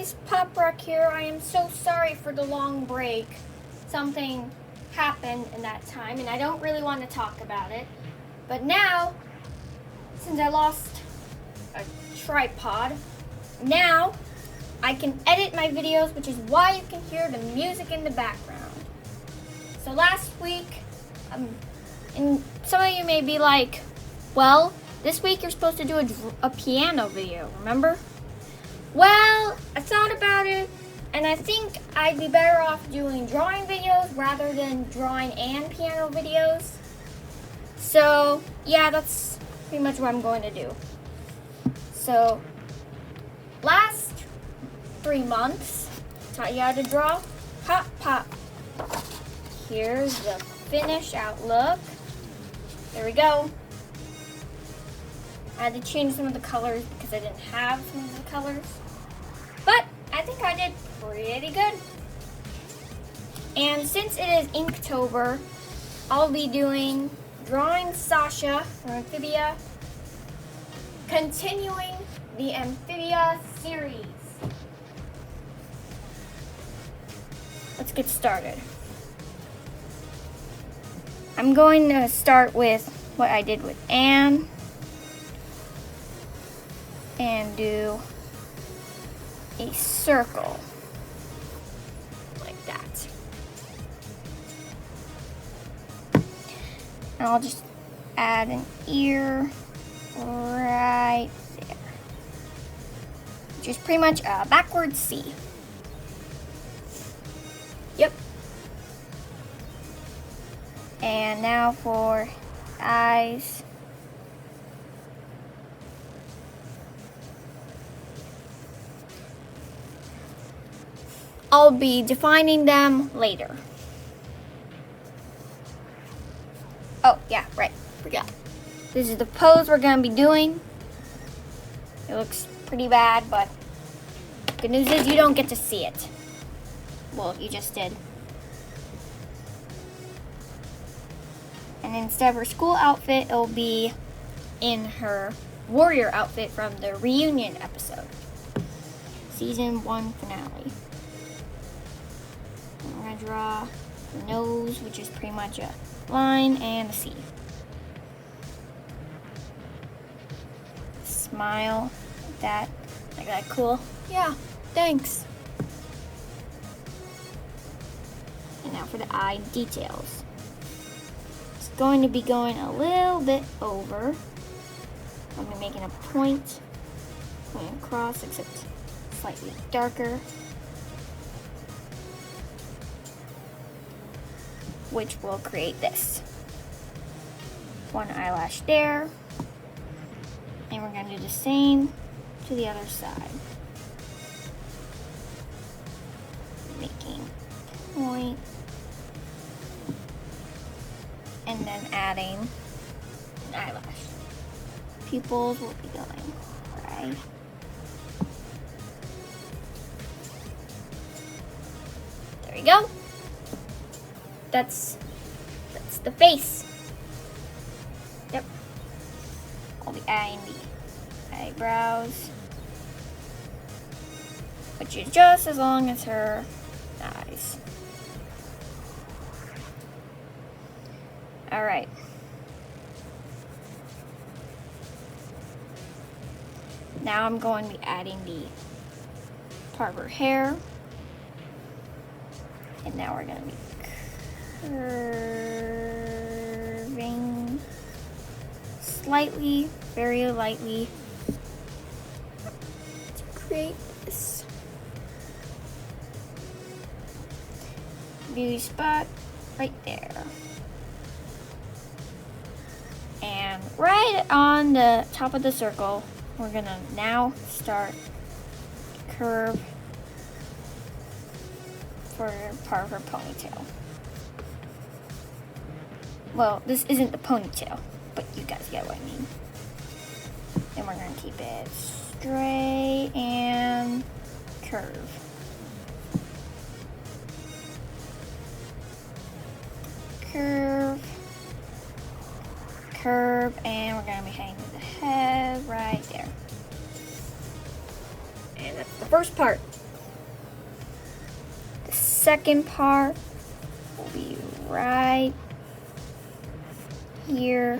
guys, Pop Rock here. I am so sorry for the long break. Something happened in that time and I don't really want to talk about it. But now, since I lost a tripod, now I can edit my videos, which is why you can hear the music in the background. So last week, and some of you may be like, well, this week you're supposed to do a piano video, remember? Well, I thought about it, and I think I'd be better off doing drawing videos rather than drawing and piano videos. So, yeah, that's pretty much what I'm going to do. So, last 3 months, taught you how to draw. Pop, pop. Here's the finished outlook. There we go. I had to change some of the colors because I didn't have some of the colors. But I think I did pretty good. And since it is Inktober, I'll be drawing Sasha from Amphibia, continuing the Amphibia series. Let's get started. I'm going to start with what I did with Anne and do a circle like that. And I'll just add an ear right there, which is pretty much a backwards C. Yep. And now for eyes. I'll be defining them later. Oh, yeah, right. Forgot. This is the pose we're going to be doing. It looks pretty bad, but good news is you don't get to see it. Well, you just did. And instead of her school outfit, it'll be in her warrior outfit from the reunion episode. Season 1 finale. And we're going to draw the nose, which is pretty much a line, and a C. Smile, like that, cool. Yeah, thanks. And now for the eye details. It's going to be going a little bit over. I'll be making a point, going across, except slightly darker, which will create this. One eyelash there. And we're going to do the same to the other side. Making a point. And then adding an eyelash. Pupils will be going right. There we go. That's the face. Yep. I'll be adding the eyebrows, which is just as long as her eyes. All right. Now I'm going to be adding the part of her hair. And now we're going to be curving slightly, very lightly, to create this beauty spot right there. And right on the top of the circle, we're gonna now start curve for part of her ponytail. Well, this isn't the ponytail, but you guys get what I mean. And we're gonna keep it straight and curve. Curve. Curve, and we're gonna be hanging the head right there. And that's the first part. second part will be right here.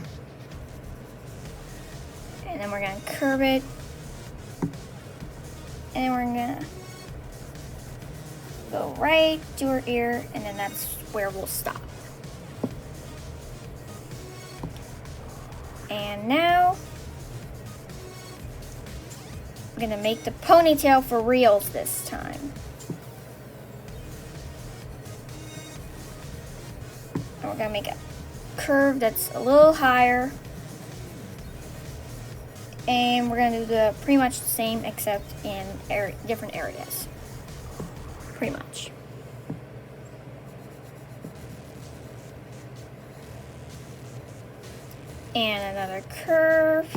And then we're gonna curve it. And then we're gonna go right to her ear, and then that's where we'll stop. And now I'm gonna make the ponytail for reals this time. And we're gonna make a curve that's a little higher. And we're gonna do pretty much the same except in different areas. Pretty much. And another curve.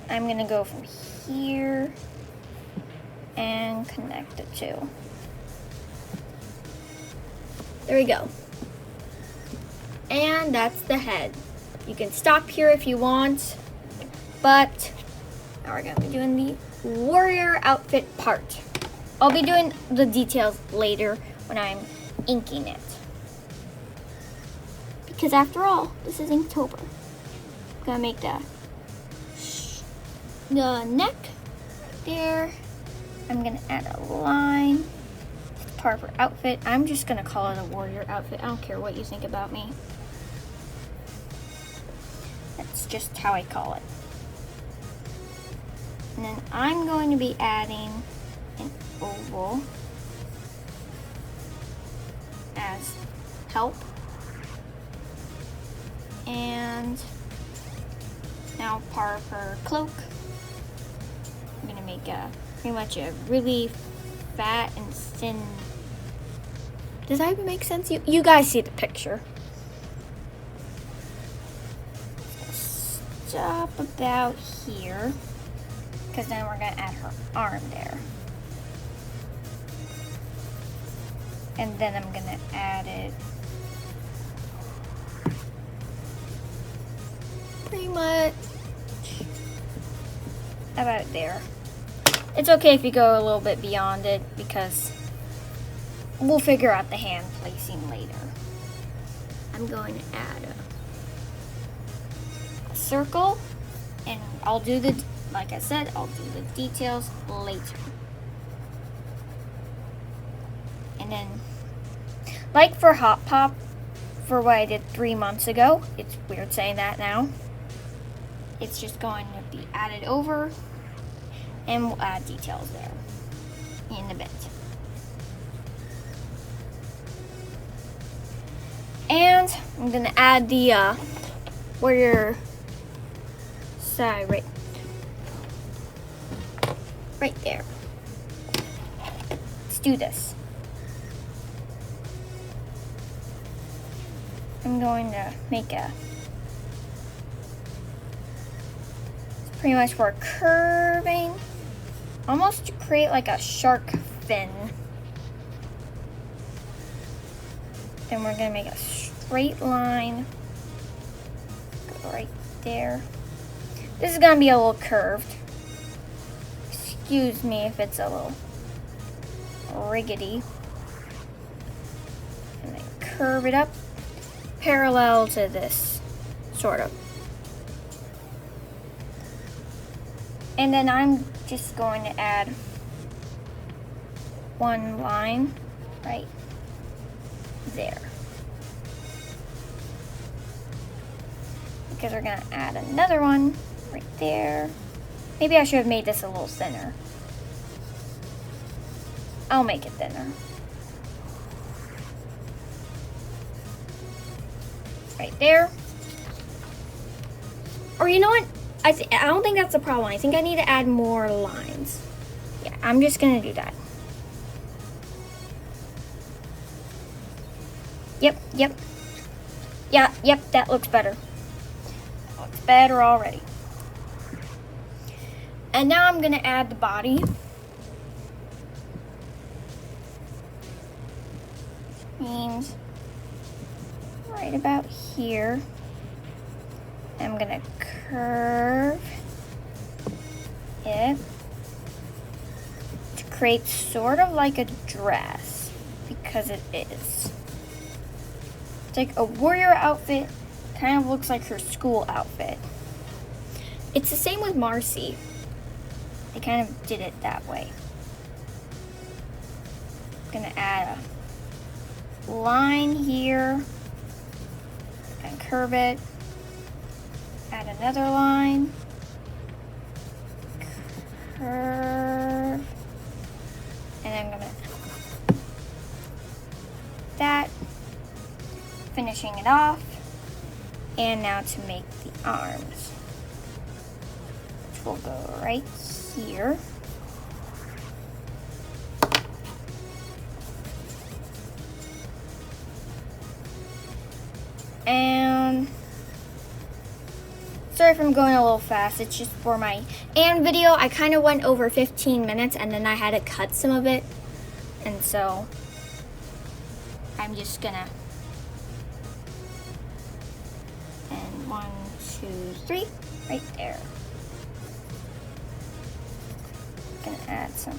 I'm gonna go from here and connect the two. There we go. And that's the head. You can stop here if you want, but now we're gonna be doing the warrior outfit part. I'll be doing the details later when I'm inking it. Because after all, this is Inktober. I'm gonna make the neck right there. I'm gonna add a line to the part of her outfit. I'm just gonna call it a warrior outfit. I don't care what you think about me. That's just how I call it. And then I'm going to be adding an oval as help. And now part of her cloak. I'm gonna make pretty much a really fat and thin. Does that even make sense? You guys see the picture. Stop about here, because then we're gonna add her arm there. And then I'm gonna add it pretty much about there. It's okay if you go a little bit beyond it, because we'll figure out the hand placing later. I'm going to add a circle, and I'll do like I said, I'll do the details later. And then, like for Hot Pop, for what I did 3 months ago, it's weird saying that now. It's just going to be added over, and we'll add details there in a bit. And I'm gonna add the warrior side right there. Let's do this. I'm going to make pretty much for curving, almost to create like a shark fin. Then we're gonna make a straight line, go right there. This is gonna be a little curved. Excuse me if it's a little riggedy. And then curve it up parallel to this, sort of. And then I'm just going to add one line right there. Because we're gonna add another one right there. Maybe I should have made this a little thinner. I'll make it thinner. Right there. Or you know what? I don't think that's the problem. I think I need to add more lines. Yeah, I'm just gonna do that. Yep. Yep, that looks better. That looks better already. And now I'm gonna add the body. Means right about here. I'm gonna curve it to create sort of like a dress, because it is. It's like a warrior outfit. Kind of looks like her school outfit. It's the same with Marcy. They kind of did it that way. I'm gonna add a line here and curve it. Add another line. Curve. And I'm gonna that. Finishing it off. And now to make the arms, which will go right here. And sorry if I'm going a little fast, it's just for my video. I kind of went over 15 minutes and then I had to cut some of it. And so I'm just gonna, and 1, 2, 3, right there. Gonna add some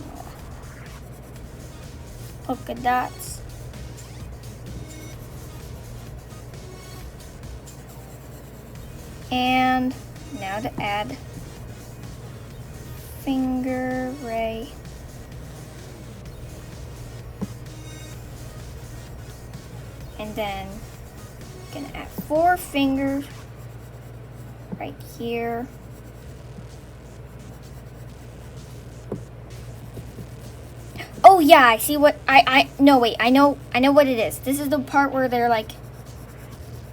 polka dots. And now to add finger ray. And then gonna add 4 fingers right here. Oh yeah, I see what no wait, I know what it is. This is the part where they're like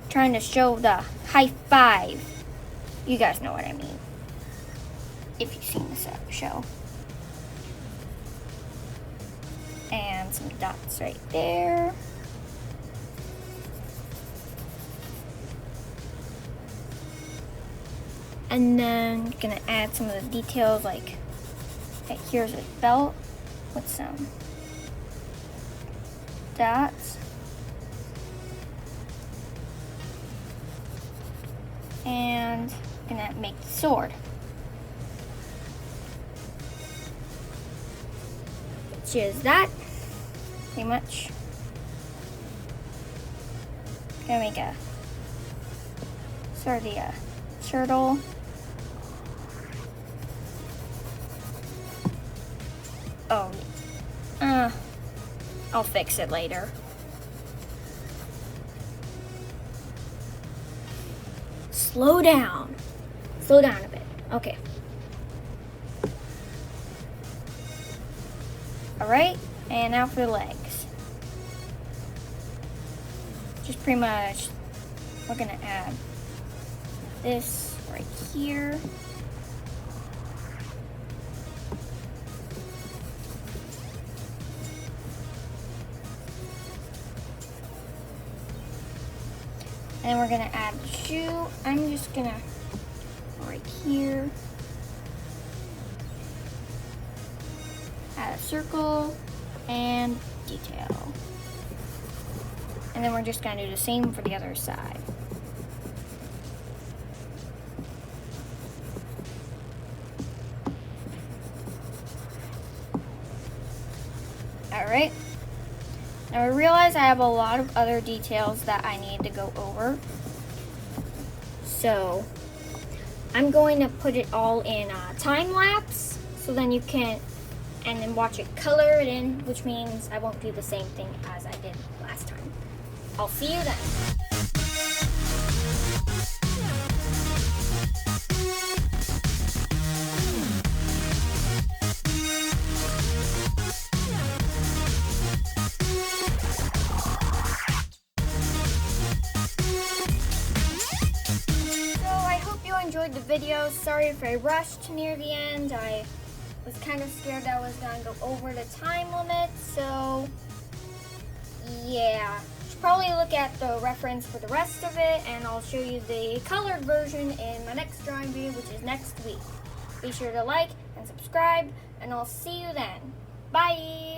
trying to show the high five. You guys know what I mean, if you've seen the show. And some dots right there. And then gonna add some of the details, like here's a belt with some dots. And gonna make the sword, which is that, pretty much. Gonna make a sort of the turtle. Oh, I'll fix it later. Slow down a bit. Okay. All right, and now for the legs. Just pretty much, we're gonna add this right here. And we're gonna add the shoe. I'm just gonna right here add a circle and detail. And then we're just gonna do the same for the other side. All right. Now I realize I have a lot of other details that I need to go over. So I'm going to put it all in time lapse, so then you can, and then watch it color it in, which means I won't do the same thing as I did last time. I'll see you then. Enjoyed the video. Sorry if I rushed near the end. I was kind of scared that I was gonna go over the time limit, so yeah. Should probably look at the reference for the rest of it, and I'll show you the colored version in my next drawing video, which is next week. Be sure to like and subscribe, and I'll see you then. Bye!